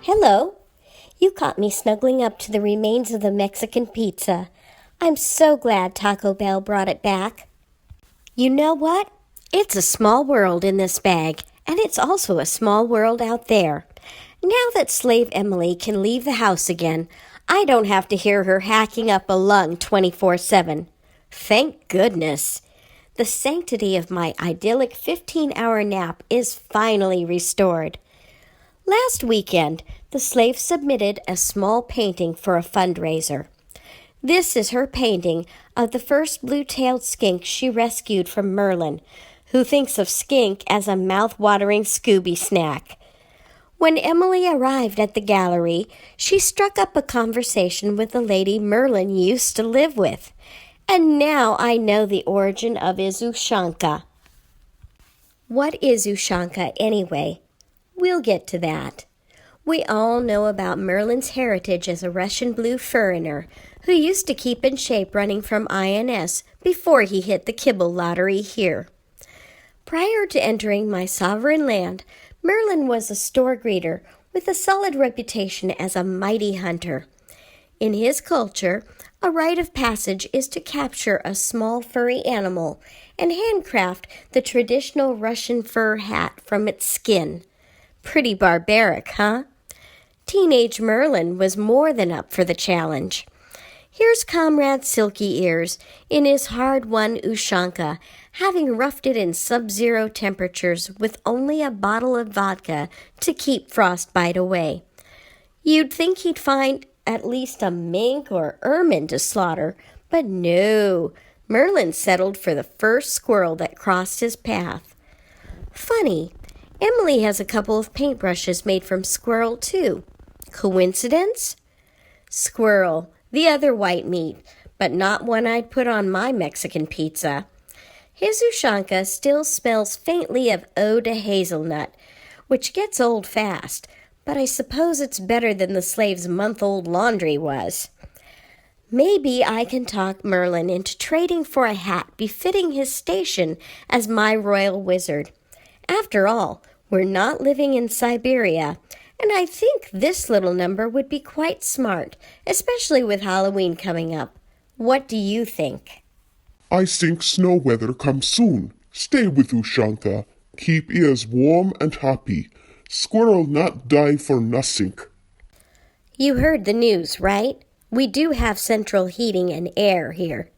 Hello. You caught me snuggling up to the remains of the Mexican pizza. I'm so glad Taco Bell brought it back. You know what? It's a small world in this bag, and it's also a small world out there. Now that Slave Emily can leave the house again, I don't have to hear her hacking up a lung 24/7. Thank goodness. The sanctity of my idyllic 15-hour nap is finally restored. Last weekend, the slave submitted a small painting for a fundraiser. This is her painting of the first blue-tailed skink she rescued from Merlin, who thinks of skink as a mouth-watering Scooby snack. When Emily arrived at the gallery, she struck up a conversation with the lady Merlin used to live with. And now I know the origin of his Ushanka. What is Ushanka anyway? We'll get to that. We all know about Merlin's heritage as a Russian blue furriner who used to keep in shape running from INS before he hit the kibble lottery here. Prior to entering my sovereign land, Merlin was a store greeter with a solid reputation as a mighty hunter. In his culture, a rite of passage is to capture a small furry animal and handcraft the traditional Russian fur hat from its skin. Pretty barbaric, huh? Teenage Merlin was more than up for the challenge. Here's Comrade Silky Ears in his hard-won Ushanka, having roughed it in sub-zero temperatures with only a bottle of vodka to keep frostbite away. You'd think he'd find at least a mink or ermine to slaughter, but no, Merlin settled for the first squirrel that crossed his path. Funny, Emily has a couple of paintbrushes made from squirrel, too. Coincidence? Squirrel, the other white meat, but not one I'd put on my Mexican pizza. His Ushanka still smells faintly of eau de hazelnut, which gets old fast, but I suppose it's better than the slave's month-old laundry was. Maybe I can talk Merlin into trading for a hat befitting his station as my royal wizard. After all, we're not living in Siberia, and I think this little number would be quite smart, especially with Halloween coming up. What do you think? I think snow weather comes soon. Stay with Ushanka. Keep ears warm and happy. Squirrel not die for nothing. You heard the news, right? We do have central heating and air here.